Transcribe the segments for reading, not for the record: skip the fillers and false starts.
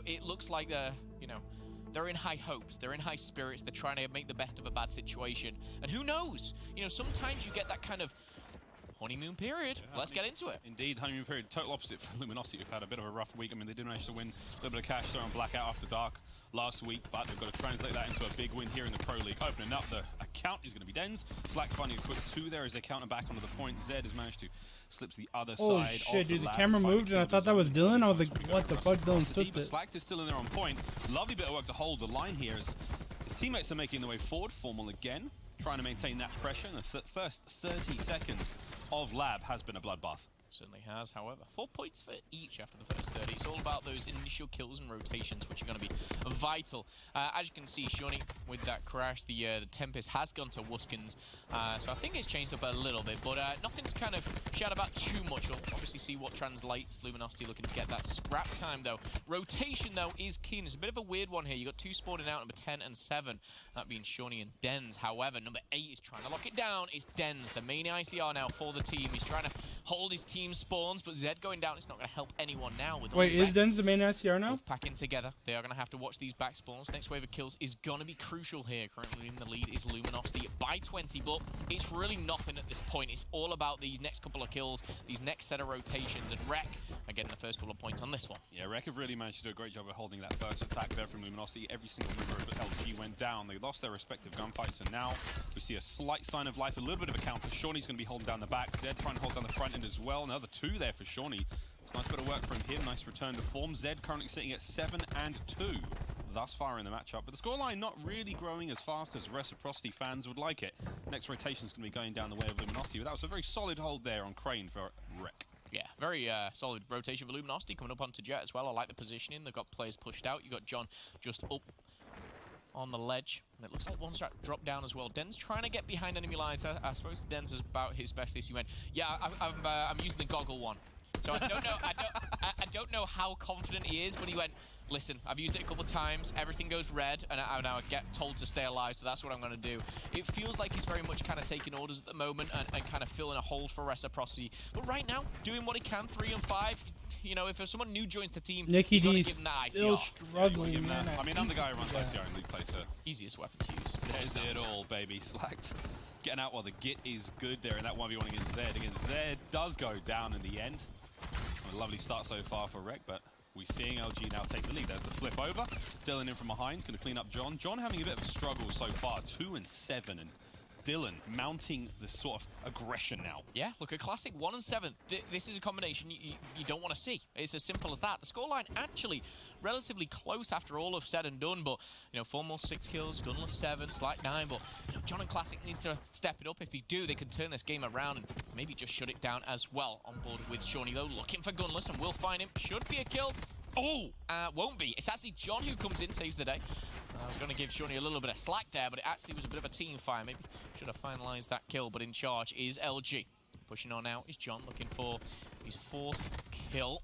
it looks like they're in high hopes, they're in high spirits, they're trying to make the best of a bad situation. And who knows? Sometimes you get that kind of honeymoon period. Yeah, let's get into it. Indeed, honeymoon period. Total opposite for Luminosity, who've had a bit of a rough week. I mean, they did manage to win a little bit of cash there on Blackout After Dark last week, but they've got to translate that into a big win here in the Pro League. Opening up the account is going to be Denz. Slack finding a quick 2 there as they counter back onto the point. Zed has managed to slip to the other side. Oh shit, dude, the camera moved and I thought that was Dylan. I was like, what the fuck, Dylan stood it. Slack is still in there on point. Lovely bit of work to hold the line here as his teammates are making their way forward. Formal again, trying to maintain that pressure. And the first 30 seconds of Lab has been a bloodbath. Certainly has, however. 4 points for each after the first 30. It's all about those initial kills and rotations, which are going to be vital. As you can see, Shawnee, with that crash, the Tempest has gone to Wuskins. So I think it's changed up a little bit, but nothing's kind of shout about too much. We'll obviously see what translates. Luminosity looking to get that scrap time, though. Rotation, though, is keen. It's a bit of a weird one here. You've got 2 spawning out, number 10 and 7. That being Shawnee and Denz. However, number 8 is trying to lock it down. It's Denz, the main ICR now for the team. He's trying to hold his team spawns, but Zed going down is not going to help anyone now. With Wait, is Denz the main ICR now? Packing together. They are going to have to watch these back spawns. Next wave of kills is going to be crucial here. Currently in the lead is Luminosity by 20, but it's really nothing at this point. It's all about these next couple of kills, these next set of rotations, and Rec are getting the first couple of points on this one. Yeah, Rec have really managed to do a great job of holding that first attack there from Luminosity. Every single member of LG went down. They lost their respective gunfights, and now we see a slight sign of life, a little bit of a counter. Shawnee's going to be holding down the back. Zed trying to hold down the front end as well. Another 2 there for Shawnee. It's a nice bit of work from him. Nice return to form. Zed currently sitting at 7 and 2 thus far in the matchup. But the scoreline not really growing as fast as Reciprocity fans would like it. Next rotation is going to be going down the way of Luminosity. But that was a very solid hold there on Crane for Rec. Yeah, very solid rotation for Luminosity coming up onto Jet as well. I like the positioning. They've got players pushed out. You've got John just up on the ledge. And it looks like one's dropped down as well. Denz trying to get behind enemy lines. I suppose Denz is about his best this. He went, yeah, I'm using the goggle one. So I don't know. I don't know how confident he is, but he went, listen, I've used it a couple of times. Everything goes red, and I now get told to stay alive. So that's what I'm going to do. It feels like he's very much kind of taking orders at the moment and kind of filling a hole for Reciprocity. But right now, doing what he can, 3 and 5. If someone new joins the team, Nicky D's give him that still struggling. Yeah, I mean, I'm the guy who runs ICR in League Play, so easiest weapon to use. There's it all, baby. Slacked. Getting out while the git is good there in that 1v1 against Zed. Zed does go down in the end. A lovely start so far for Rec, but we're seeing LG now take the lead. There's the flip over. Dylan in from behind, going to clean up John. John having a bit of a struggle so far, 2 and 7, and Dylan mounting the sort of aggression now. Yeah, look, a classic 1 and 7. This is a combination you don't want to see. It's as simple as that. The scoreline actually relatively close after all of said and done, but Formal 6 kills, Gunless 7, Slack 9, but John and Classic needs to step it up. If they do, they can turn this game around and maybe just shut it down as well. On board with Shawnee though, looking for Gunless, and we'll find him. Should be a kill. Oh, won't be. It's actually John who comes in, saves the day. I was going to give Shawnee a little bit of slack there, but it actually was a bit of a team fire. Maybe should have finalized that kill, but in charge is LG. Pushing on out is John, looking for his 4th kill.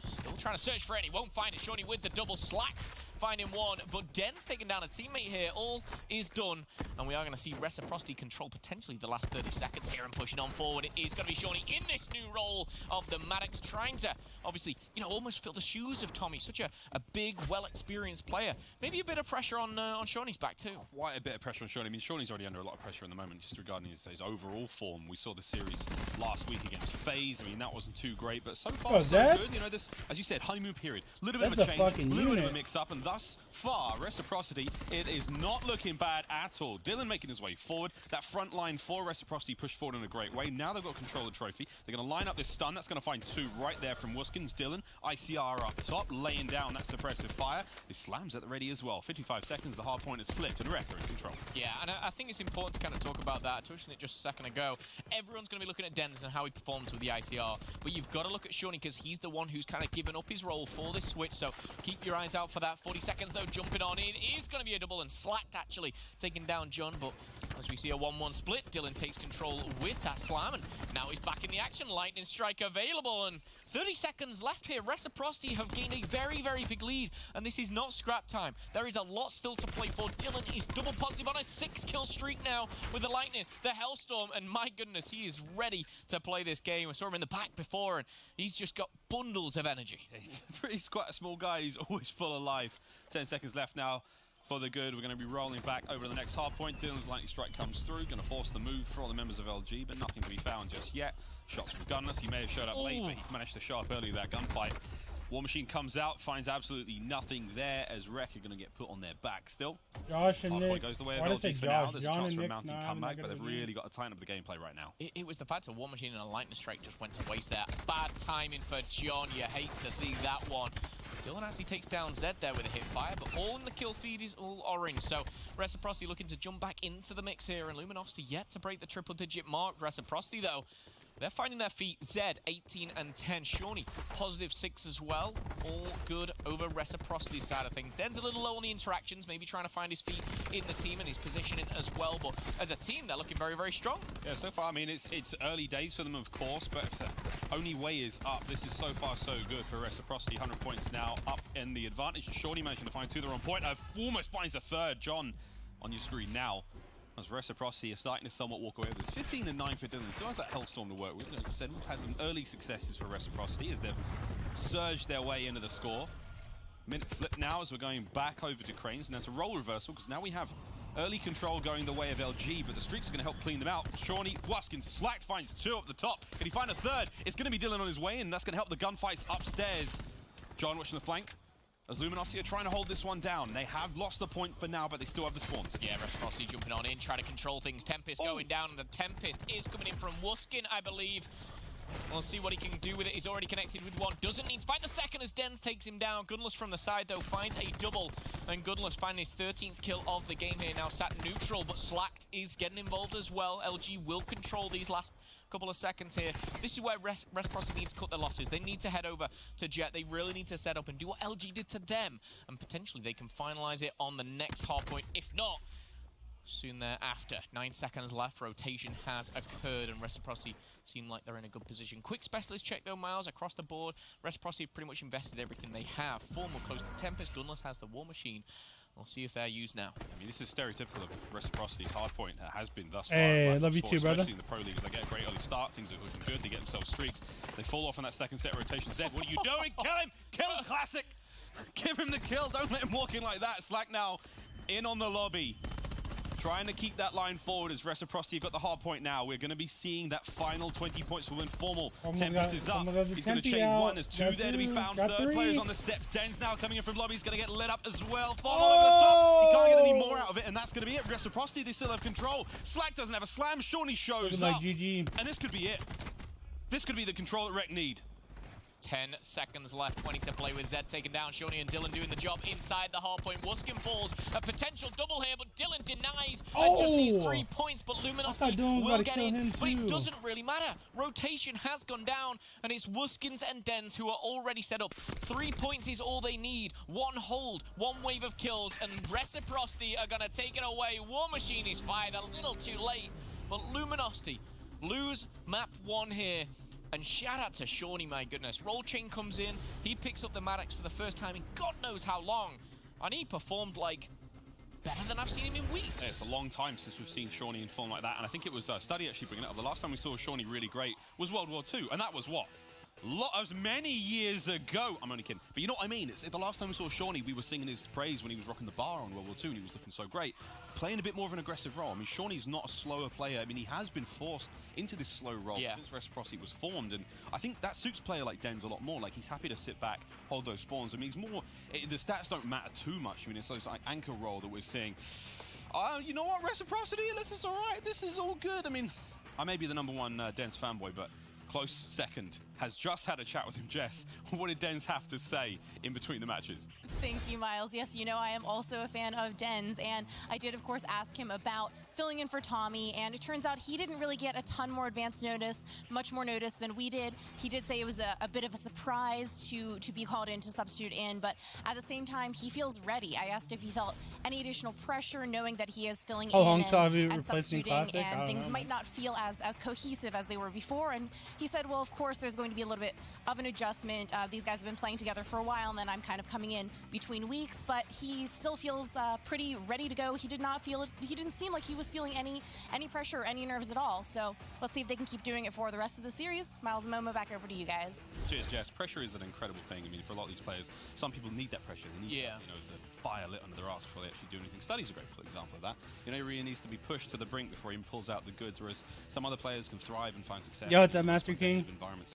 Still trying to search for it. He won't find it. Shawnee with the double Slack. Finding one, but Denz taking down a teammate here. All is done, and we are going to see Reciprocity control potentially the last 30 seconds here and pushing on forward. It is going to be Shawnee in this new role of the Maddox, trying to obviously, almost fill the shoes of Tommy. Such a big, well-experienced player. Maybe a bit of pressure on Shawnee's back too. Quite a bit of pressure on Shawnee. I mean, Shawnee's already under a lot of pressure at the moment, just regarding his overall form. We saw the series last week against FaZe. I mean, that wasn't too great, but so far so good. This, as you said, honeymoon period. A little bit of a change, a little bit of a mix-up, and thus far, Reciprocity, it is not looking bad at all. Dylan making his way forward. That front line for Reciprocity pushed forward in a great way. Now they've got control of the trophy. They're going to line up this stun. That's going to find 2 right there from Wuskins. Dylan, ICR up top, laying down that suppressive fire. His slams at the ready as well. 55 seconds, the hard point is flipped, and Wrecker in control. Yeah, and I think it's important to kind of talk about that. I touched on it just a second ago. Everyone's going to be looking at Denz and how he performs with the ICR, but you've got to look at Shawnee because he's the one who's kind of given up his role for this switch, so keep your eyes out for that. 40 seconds though, jumping on in. It is going to be a double, and Slacked actually taking down John, but as we see a 1-1 split, Dylan takes control with that slam, and now he's back in the action. Lightning strike available, and 30 seconds left here. Reciprocity have gained a very, very big lead, and this is not scrap time. There is a lot still to play for. Dylan is double positive on a 6-kill streak now with the Lightning, the Hellstorm, and my goodness, he is ready to play this game. I saw him in the back before, and he's just got bundles of energy. He's quite a small guy. He's always full of life. 10 seconds left now for the good. We're going to be rolling back over the next hard point. Dylan's lightning strike comes through. Going to force the move for all the members of LG, but nothing to be found just yet. Shots from Gunless. He may have showed up late, but he managed to show up early that gunfight. War Machine comes out, finds absolutely nothing there as Rec are going to get put on their back still. Josh and Nick. Goes the way of LG for now. There's a chance for a mounting comeback, but they've really got to tighten up the gameplay right now. It was the fact that War Machine and a lightning strike just went to waste there. Bad timing for John. You hate to see that one. Dylan actually takes down Zed there with a hip fire, but all in the kill feed is all orange. So Reciprocity looking to jump back into the mix here, and Luminosity yet to break the triple-digit mark. Reciprocity, though, they're finding their feet. Zed, 18 and 10. Shawnee, positive 6 as well. All good over Reciprocity's side of things. Denz a little low on the interactions, maybe trying to find his feet in the team and his positioning as well. But as a team, they're looking very, very strong. Yeah, so far, I mean, it's early days for them, of course, but if the only way is up, this is so far so good for Reciprocity. 100 points now up in the advantage. Shawnee managing to find 2 there on point. Almost finds a third. John on your screen now. As Reciprocity are starting to somewhat walk away with this. 15 and 9 for Dylan. Still have that Hellstorm to work with. As I said, we've had some early successes for Reciprocity as they've surged their way into the score. Minute flip now as we're going back over to Cranes, and that's a role reversal because now we have early control going the way of LG, but the streaks are going to help clean them out. Shawnee, Waskins, Slack finds 2 up the top. Can he find a third? It's going to be Dylan on his way, and that's going to help the gunfights upstairs. John watching the flank. As Luminosity are trying to hold this one down. They have lost the point for now, but they still have the spawns. Yeah, Reciprocity jumping on in, trying to control things. Tempest going down, and the Tempest is coming in from Wuskin, I believe. We'll see what he can do with it. He's already connected with one. Doesn't need to find the second as Denz takes him down. Gunless from the side, though, finds a double. And Gunless finding his 13th kill of the game here. Now sat neutral, but Slacked is getting involved as well. LG will control these last couple of seconds here. This is where Reciprocity needs to cut their losses. They need to head over to Jet. They really need to set up and do what LG did to them. And potentially they can finalize it on the next hard point. If not, soon thereafter. 9 seconds left. Rotation has occurred, and Reciprocity seem like they're in a good position. Quick specialist check, though, Miles, across the board. Reciprocity have pretty much invested everything they have. Formal close to Tempest. Gunless has the War Machine. We'll see if they're used now. I mean, this is stereotypical of Reciprocity's hardpoint. It has been thus far. Hey, love you too, brother. Especially in the Pro League, as they get a great early start. Things are looking good. They get themselves streaks. They fall off on that second set rotation. Zed, what are you doing? Kill him! Kill him, Classic! Give him the kill. Don't let him walk in like that. Slack now in on the lobby. Trying to keep that line forward as Reciprocity have got the hard point now. We're going to be seeing that final 20 points for Informal. Tempest is up. He's going to chain one. There's 2 there to be found. Third player's on the steps. Denz now coming in from lobby. He's going to get lit up as well. Fall over the top. He can't get any more out of it, and that's going to be it. Reciprocity, they still have control. Slack doesn't have a slam. Shawnee shows up. GG. And this could be it. This could be the control that Rec need. 10 seconds left, 20 to play with. Zed taken down, Shawnee and Dylan doing the job inside the hard point. Wuskin falls, a potential double here, but Dylan denies and just needs 3 points, but Luminosity will get in, but it doesn't really matter. Rotation has gone down, and it's Wuskins and Denz who are already set up. 3 points is all they need. 1 hold, 1 wave of kills, and Reciprocity are gonna take it away. War Machine is fired a little too late, but Luminosity lose map 1 here. And shout out to Shawnee, my goodness. Roll chain comes in, he picks up the Maddox for the first time in God knows how long. And he performed like better than I've seen him in weeks. Yeah, it's a long time since we've seen Shawnee in form like that. And I think it was Study actually bringing it up. The last time we saw Shawnee really great was World War II. And that was what? As many years ago. I'm only kidding. But you know what I mean? It's the last time we saw Shawnee, we were singing his praise when he was rocking the bar on World War II and he was looking so great. Playing a bit more of an aggressive role. I mean, Shawnee's not a slower player. I mean, he has been forced into this slow role since Reciprocity was formed. And I think that suits a player like Denz a lot more. Like, he's happy to sit back, hold those spawns. I mean, he's more... the stats don't matter too much. I mean, it's those like, anchor role that we're seeing. You know what? Reciprocity, this is all right. This is all good. I mean, I may be the #1 Denz fanboy, but... close second, has just had a chat with him. Jess, what did Denz have to say in between the matches? Thank you, Miles. Yes, you know I am also a fan of Denz, and I did, of course, ask him about filling in for Tommy, and it turns out he didn't really get a ton more advance notice, much more notice than we did. He did say it was a bit of a surprise to be called in to substitute in, but at the same time, he feels ready. I asked if he felt any additional pressure knowing that he is filling in and substituting, and things might not feel as cohesive as they were before, and he said, well, of course, there's going going to be a little bit of an adjustment. These guys have been playing together for a while, and then I'm kind of coming in between weeks, but he still feels pretty ready to go. He didn't seem like he was feeling any pressure or any nerves at all. So let's see if they can keep doing it for the rest of the series. Miles and Momo, back over to you guys. Cheers, Jess. Pressure is an incredible thing. I mean, for a lot of these players, some people need that pressure. They need the fire lit under their arse before they actually do anything. Study's a great example of that. You know, he really needs to be pushed to the brink before he pulls out the goods, whereas some other players can thrive and find success. Yo, what's up, Master King? Environments.